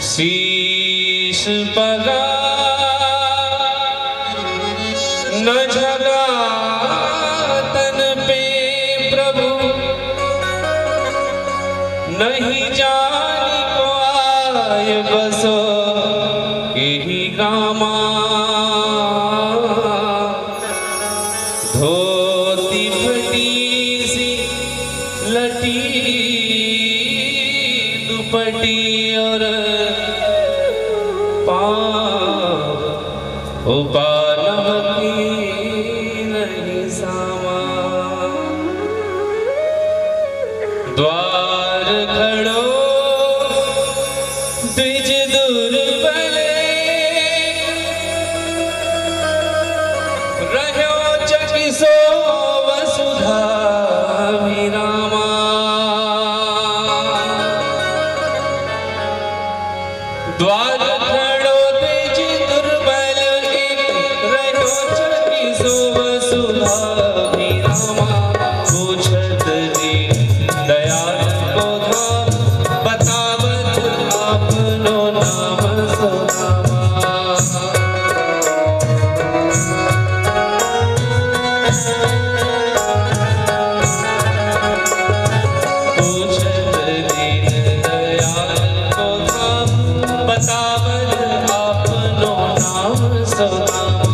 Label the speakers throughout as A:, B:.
A: शीश पगा न झगा तन पे प्रभु, नहीं जानी को आय बसो यही गामा। धोती फटी सी लटी दुपटी और पालव की नहीं सामा। द्वार खड़ो द्विज दुर्बले, रहो चकिसो वसुधा विरामा। द्वार खड़ो द्विज दुर्बल, रहो चकिसो वसुधा विरामा। पूछत दयाल को धाम, बतावत आपनो नाम सुनामा। पूछत दयाल को धाम, बतावत आपनो नाम सुनामा।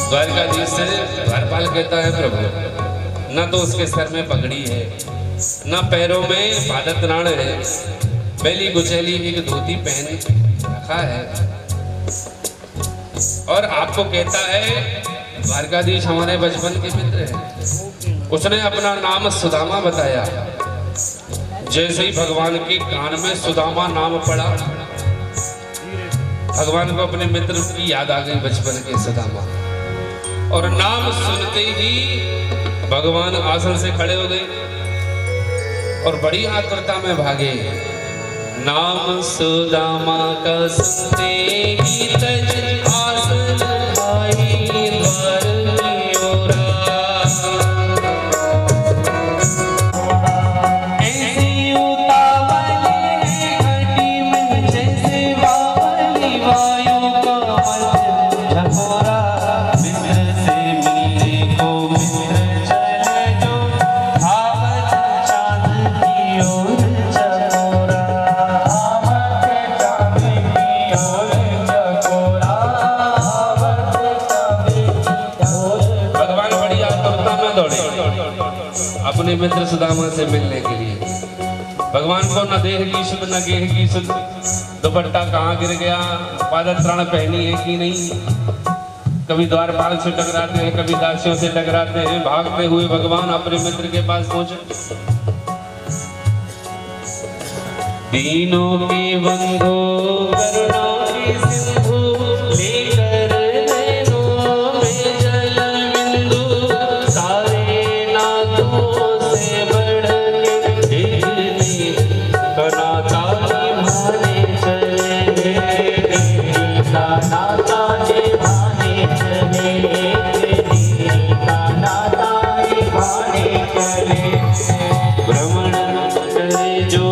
A: द्वारकाधीश से द्वारपाल कहता है, प्रभु न तो उसके सर में पगड़ी है, न पैरों में पादत्राण है, पहली गुचैली एक धोती पहन रखा है। और आपको कहता है द्वारकाधीश हमारे बचपन के मित्र हैं। उसने अपना नाम सुदामा बताया। जैसे ही भगवान के कान में सुदामा नाम पड़ा, भगवान को अपने मित्र की याद आ गई, बचपन के सुदामा। और नाम सुनते ही भगवान आसन से खड़े हो गए और बड़ी आतुरता में भागे। नाम सुदामा का सुनते ही तज आसन आई द्वार की ओरा। ऐसी उतावली घटी में जैसे बावली वायु का मध्य झकोरा। अपने मित्र सुदामा से मिलने के लिए भगवान को न देह की सुध न गेह की सुध, दुपट्टा कहाँ गिर गया, पादत्राण पहनी है कि नहीं। कभी द्वारपाल से टकराते हैं, कभी दासियों से टकराते हैं। भागते हुए भगवान अपने मित्र के पास पहुंचे। दीनों के बंधु करुणा की सिंधु, लेकर नैनों में जल बिंदु। सारे नाथों से बढ़ के दिल्ली का नाता निभाने चले। दिल्ली का नाता निभाने चले, दिल्ली का नाता निभाने चले। भ्रमण करे जो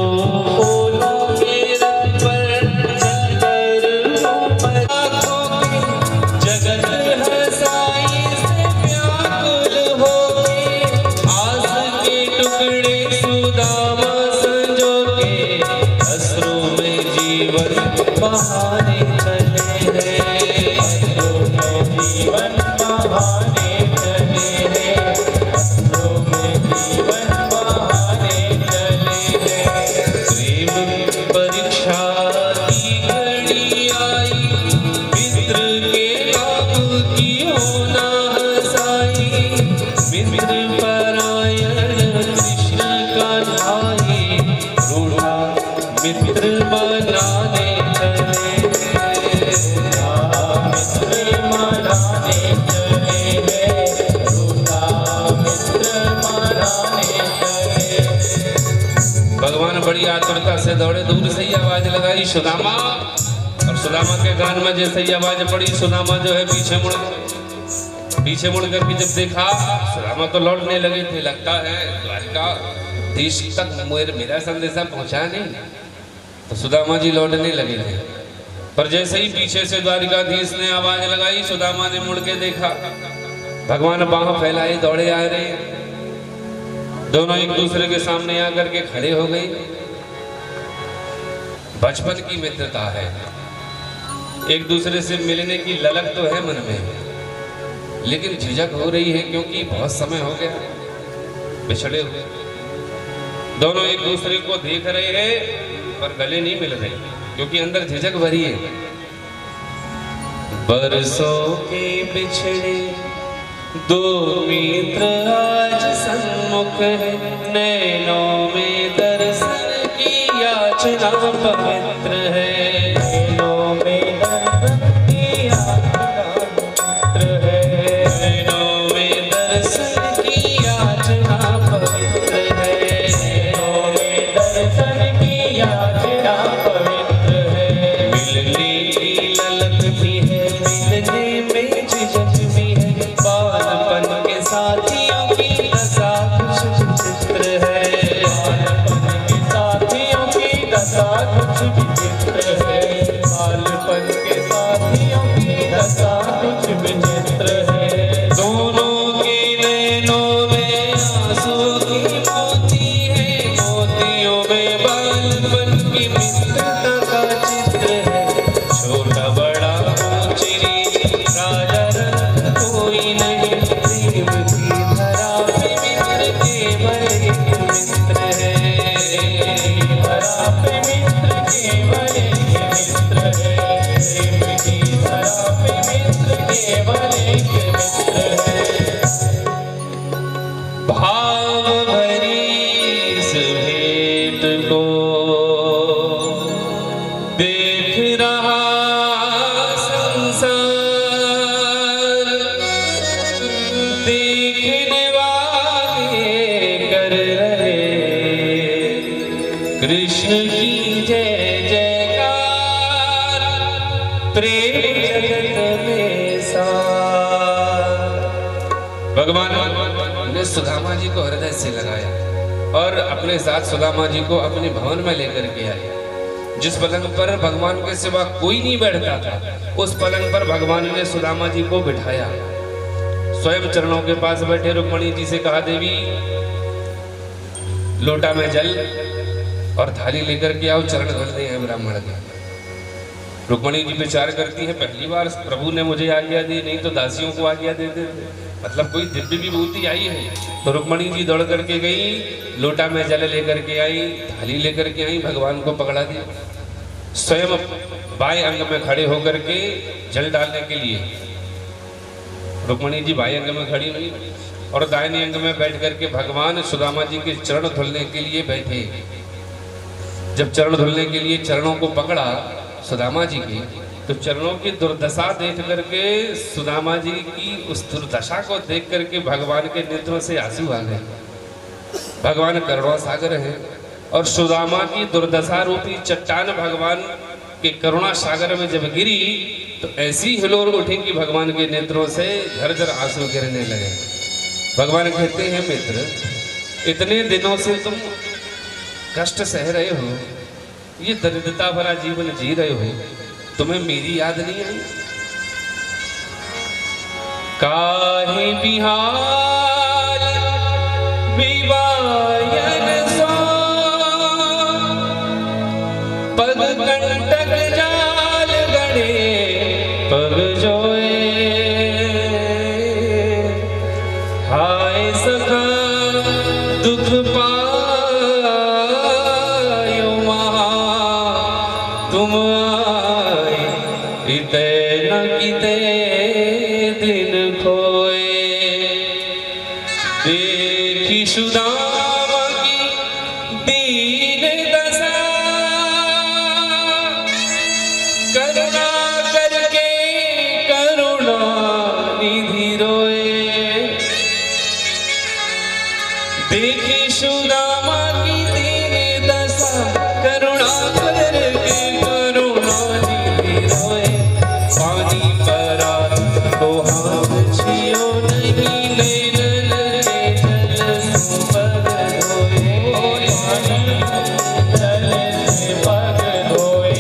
A: बहाने चले हैं, जीवन बहाने चले हैं, असरों में जीवन बहाने चले हैं। प्रेम परीक्षा की घड़ी आई, मित्र के नाम की होना हंसाई। मित्र परायण कृष्ण का भाई, रूठा मित्र बनाने भगवान बड़ी आतुरता से दौड़े। दूर से ही आवाज लगाई सुदामा, और सुदामा के कान में जैसे ही आवाज पड़ी, सुदामा जो है पीछे मुड़ गए। पीछे मुड़ करके जब देखा सुदामा तो लौटने लगे थे, लगता है द्वारिका देश तक मेरा संदेशा पहुंचा नहीं, तो सुदामा जी लौटने लगे थे। पर जैसे ही पीछे से द्वारिकाधीश ने आवाज लगाई, सुदामा ने मुड़ के देखा, भगवान बाह फैलाए दौड़े आ रहे हैं। दोनों एक दूसरे के सामने आकर के खड़े हो गए। बचपन की मित्रता है, एक दूसरे से मिलने की ललक तो है मन में, लेकिन झिझक हो रही है क्योंकि बहुत समय हो गया बिछड़े हुए। दोनों एक दूसरे को देख रहे हैं पर गले नहीं मिल रहे क्योंकि अंदर झिझक भरी है। बरसों के बिछड़े दो मित्र आज सन्मुख है, नैनों में दर्शन की याचना पवित्र है। नैनों में दर्शन की याचना पवित्र है। नैनों में दर्शन की याचना पवित्र है। नैनों में दर्शन की याचना पवित्र है। मिलने की ललक भी है, मिलने में झिझक भी है, बालपन के साथियों की दशा कुछ विचित्र है। बालपन के साथियों की दशा कुछ विचित्र है। बालपन के साथियों की दशा कुछ विचित्र है। दोनों के नैनों में आंसू की मोती है, मोतियों में बालपन की मित्रता का चित्र है। छोटा बड़ा ऊंची राजा रंग कोई नहीं, प्रेम की धरा पे मित्र केवल एक मित्र है। धरा पे मित्र केवल एक मित्र है। प्रेम की धरा पे मित्र केवल एक मित्र है। भाव भरी इस भेंट को देख रहा संसार, देखने वाले कर रहे कृष्ण की जय जयकार, प्रेम जगत में सार। भगवान ने सुदामा जी को हृदय से लगाया और अपने साथ सुदामा जी को अपने भवन में लेकर के आए। जिस पलंग पर भगवान के सिवा कोई नहीं बैठता था, उस पलंग पर भगवान ने सुदामा जी को बिठाया। स्वयं चरणों के पास बैठे रुक्मणी जी से कहा, देवी लोटा में जल और थाली लेकर के आओ, चरण धुलने हैं ब्राह्मण के। रुक्मणी जी विचार करती है, पहली बार प्रभु ने मुझे आज्ञा दी, नहीं तो दासियों को आज्ञा देते थे, मतलब कोई दिव्य विभूति आई है। तो रुक्मणी जी दौड़ करके गई, लोटा में जल लेकर के आई, थाली लेकर के आई, भगवान को पकड़ा दिया। स्वयं बाएं अंग में खड़े होकर के जल डालने के लिए रुक्मणी जी बाएं अंग में खड़ी हुई और दाहिने अंग में बैठ करके भगवान सुदामा जी के चरण धुलने के लिए बैठे। जब चरण धुलने के लिए चरणों को पकड़ा सुदामा जी की, तो चरणों की दुर्दशा देख करके सुदामा जी की उस दुर्दशा को देख करके भगवान के नेत्रों से आंसू आ गए। भगवान करुणा सागर है और सुदामा की दुर्दशा रूपी चट्टान भगवान के करुणा सागर में जब गिरी तो ऐसी हिलोर उठी कि भगवान के नेत्रों से झरझर आंसू गिरने लगे। भगवान कहते हैं, मित्र इतने दिनों से तुम कष्ट सह रहे हो, ये दरिद्रता भरा जीवन जी रहे हो, तुम्हें मेरी याद नहीं आई? काहे बिहार विवायन सो पग कंटक जाल गड़े पग जोए, हाय सखा दुख पायो वहाँ तुम आए, इते न किते दिन खोए। देखी सुदामा की दीन दशा, करुणा करके करुणा निधि रोए। देखी सुदामा की दीन दशा, करुणा करके करुणा निधि रोए। पानी परा को हाथ जियो नहीं नैनन के जल सो पग धोए जल से पग धोए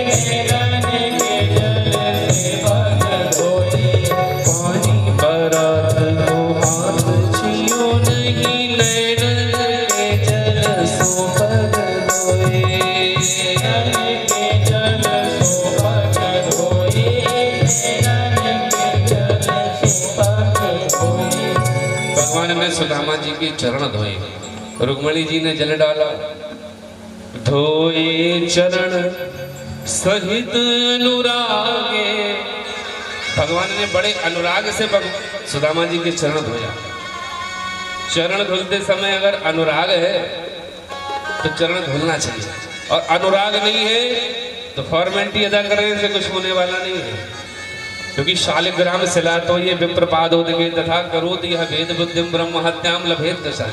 A: नैनन के जल से पग धोए पानी बरत को हाथ जियो नहीं नैनन के जल सो पग धोए भगवान ने सुदामा जी के चरण धोए, रुक्मणी जी ने जल डाला, धोए चरण सहित अनुरागे। भगवान ने बड़े अनुराग से सुदामा जी के चरण धोया। चरण धुलते समय अगर अनुराग है तो चरण धुलना चाहिए, और अनुराग नहीं है तो फॉर्मेलिटी अदा करने से कुछ होने वाला नहीं है, क्योंकि शालिग्राम शिला तो ये विप्रपादोदके तथा करोति यह वेद बुद्धिम ब्रह्म हत्याम लभेत दशा।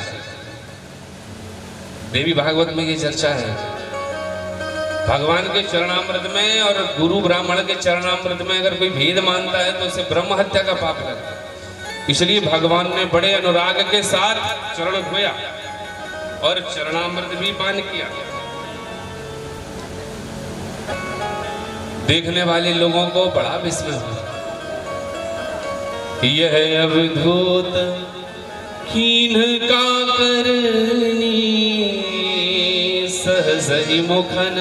A: देवी भागवत में ये चर्चा है। भगवान के चरणामृत में और गुरु ब्राह्मण के चरणामृत में अगर कोई भेद मानता है तो उसे ब्रह्म हत्या का पाप लगता है। इसलिए भगवान ने बड़े अनुराग के साथ चरण धोया और चरणामृत भी पान किया। देखने वाले लोगों को बड़ा विस्मय हुआ, यह अवधूत कीन का करनी सहजहि मुखन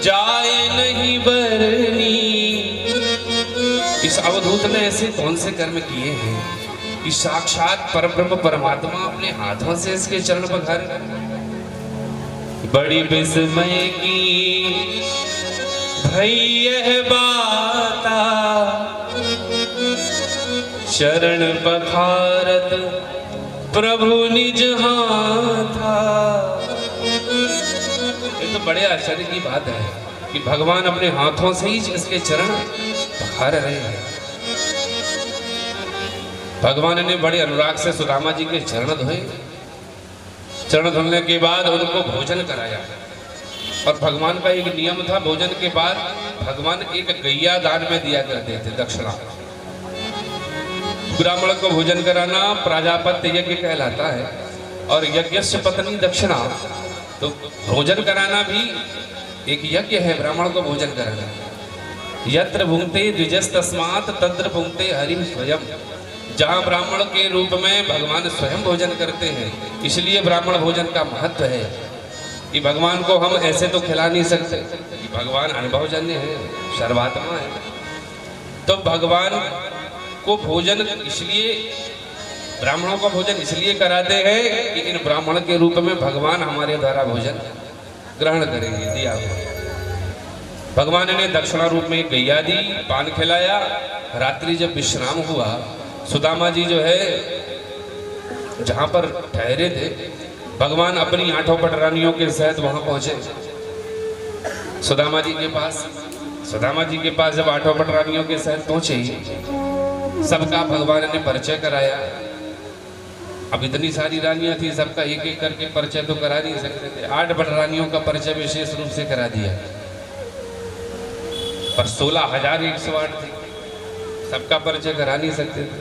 A: जाए नहीं बरनी। इस अवधूत ने ऐसे कौन से कर्म किए हैं कि साक्षात परब्रह्म परमात्मा अपने हाथों से इसके चरण पखारे। बड़ी विस्मय की भई यह बाता चरण पखारत प्रभु निज हाथा। ये तो बड़े आश्चर्य की बात है कि भगवान अपने हाथों से ही इसके चरण पखार रहे हैं। भगवान ने बड़े अनुराग से सुदामा जी के चरण धोए। चरण धोने के बाद उनको भोजन कराया, और भगवान का एक नियम था, भोजन के बाद भगवान एक गैया दान में दिया करते थे, दक्षिणा। ब्राह्मण को भोजन कराना प्राजापत्य यज्ञ कहलाता है, और यज्ञस्य पत्नी दक्षिणा, तो भोजन कराना भी एक यज्ञ है, ब्राह्मण को भोजन कराना। यत्र भुंक्ते द्विजस्तस्मात् तत्र भुंक्ते हरि स्वयं। जहाँ ब्राह्मण के रूप में भगवान स्वयं भोजन करते हैं, इसलिए ब्राह्मण भोजन का महत्व है कि भगवान को हम ऐसे तो खिला नहीं सकते, कि भगवान अनुभवजन्य है, सर्वात्मा है। तो भगवान को भोजन इसलिए, ब्राह्मणों को भोजन इसलिए कराते हैं कि इन ब्राह्मण के रूप में भगवान हमारे द्वारा भोजन ग्रहण करेंगे, दिया हुआ। भगवान ने दक्षिणा रूप में गैया दी, पान खिलाया। रात्रि जब विश्राम हुआ, सुदामा जी जो है जहाँ पर ठहरे थे, भगवान अपनी आठों पटरानियों के सहित वहां पहुंचे सुदामा जी के पास। सुदामा जी के पास जब आठों पटरानियों के सहित पहुंचे, सबका भगवान ने परिचय कराया। अब इतनी सारी रानियां थी, सबका एक एक करके परिचय तो करा नहीं सकते थे। 8 पटरानियों का परिचय विशेष रूप से करा दिया, पर 16,108 थी, सबका परिचय करा नहीं सकते थे।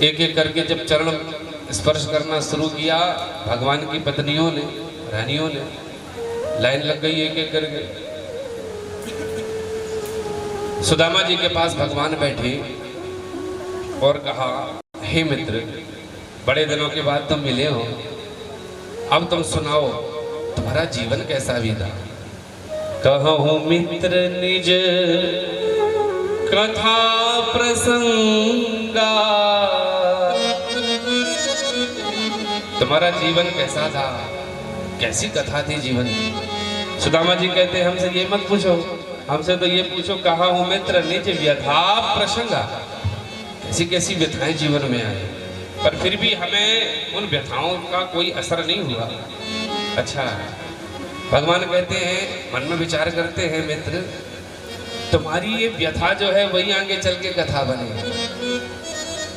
A: एक एक करके जब चरण स्पर्श करना शुरू किया, भगवान की पत्नियों ने, रानियों ने, लाइन लग गई एक एक करके। सुदामा जी के पास भगवान बैठे और कहा, हे मित्र, बड़े दिनों के बाद तुम मिले हो, अब तुम सुनाओ तुम्हारा जीवन कैसा बीता। कहूँ मित्र निज कथा प्रसंगा, तुम्हारा जीवन कैसा था, कैसी कथा थी जीवन की। सुदामा जी कहते, हमसे ये मत पूछो, हमसे तो ये पूछो, कहा हूँ मित्र निज व्यथा प्रसंगा, कैसी कैसी व्यथाएं जीवन में आई, पर फिर भी हमें उन व्यथाओं का कोई असर नहीं हुआ। अच्छा, भगवान कहते हैं, मन में विचार करते हैं, मित्र तुम्हारी ये व्यथा जो है वही आगे चल के कथा बनेगी।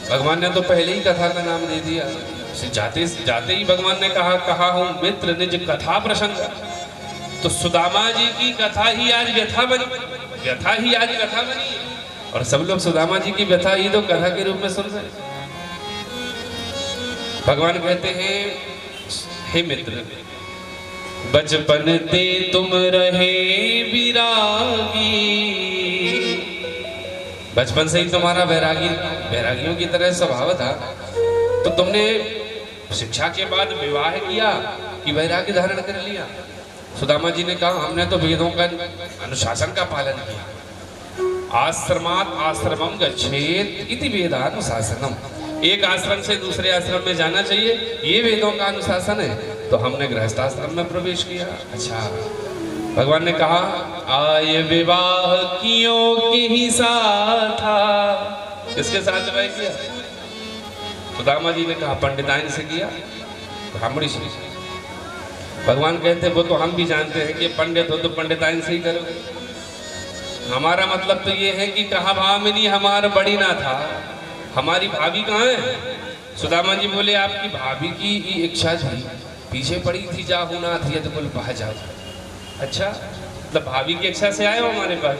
A: भगवान ने तो पहले ही कथा का नाम दे दिया, जाते जाते ही भगवान ने कहा हूँ मित्र निज कथा प्रसंग। तो सुदामा जी की कथा ही आज व्यथा बनी, व्यथा ही आज कथा बनी। और सब लोग सुदामा जी की व्यथा ही तो कथा के रूप में सुन रहे हैं। भगवान कहते हैं, हे मित्र, बचपन ते तुम रहे विरागी, बचपन से ही तुम्हारा वैरागियों की तरह स्वभाव था, तो तुमने शिक्षा के बाद विवाह किया कि वैराग्य धारण कर लिया? सुदामा जी ने कहा, हमने तो वेदों का अनुशासन का पालन किया। आश्रमात् आश्रमं गच्छेत् इति वेदानुशासनम, एक आश्रम से दूसरे आश्रम में जाना चाहिए, ये वेदों का अनुशासन है। तो हमने गृहस्थाश्रम में प्रवेश किया। अच्छा, भगवान ने कहा, आय विवाह कियों के ही साथ था, किसके साथ विवाह किया? सुदामा जी ने कहा, पंडिताइन से किया, ब्राह्मणी से। भगवान कहते, वो तो हम भी जानते हैं कि पंडित हो तो पंडिताइन से ही करोगे, हमारा मतलब तो ये है कि कहा भामिनी हमारा बड़ी ना था, हमारी भाभी कहाँ है? सुदामा जी बोले, आपकी भाभी की इच्छा थी, पीछे पड़ी थी, जाहू ना थी तो बोल पा जाओ। अच्छा, मतलब भाभी की इच्छा से आए हो हमारे पास,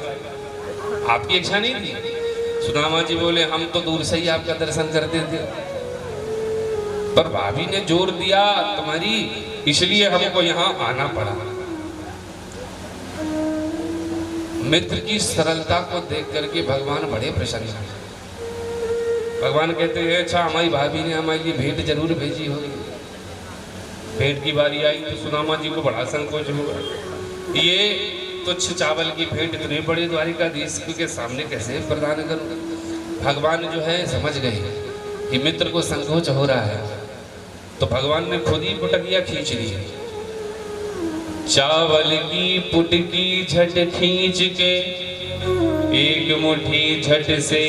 A: आपकी इच्छा नहीं थी? सुदामा जी बोले, हम तो दूर से ही आपका दर्शन करते थे, पर भाभी ने जोर दिया तुम्हारी, इसलिए हमको यहाँ आना पड़ा। मित्र की सरलता को देख करके भगवान बड़े प्रसन्न हैं। भगवान कहते हैं, अच्छा, हमारी भाभी ने हमारे लिए भेंट जरूर भेजी होगी। भेंट की बारी आई तो सुदामा जी को बड़ा संकोच हुआ, ये तुच्छ चावल की भेंट इतने बड़े द्वारिकाधीश के सामने कैसे प्रदान करूं? भगवान जो है समझ गए कि मित्र को संकोच हो रहा है, तो भगवान ने खुद ही पुटकिया खींच ली। चावल की पुटकी झट खींच के, एक मुट्ठी झट से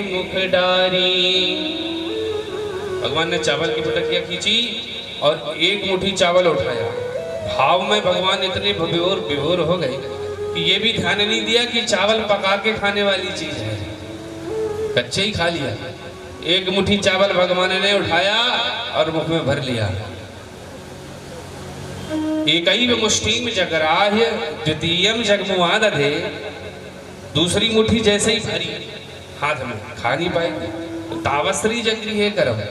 A: मुख डारी। भगवान ने चावल की पुटकिया खींची और एक मुट्ठी चावल उठाया। भाव में भगवान इतने विभोर हो गए कि ये भी ध्यान नहीं दिया कि चावल पका के खाने वाली चीज है, कच्चे ही खा लिया। एक मुट्ठी चावल भगवान ने उठाया और मुख में भर लिया। एकैव मुष्टिम जगराह्य द्वितीयम जगमुआदधे, दूसरी मुट्ठी जैसे ही भरी हाथ में, खा नहीं पाएगी। तावस्त्री जगरी है करम,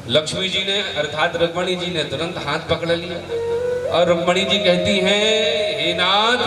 A: लक्ष्मी जी ने अर्थात रुक्मणी जी ने तुरंत हाथ पकड़ लिया और रुक्मणी जी कहती हैं, हे नाथ,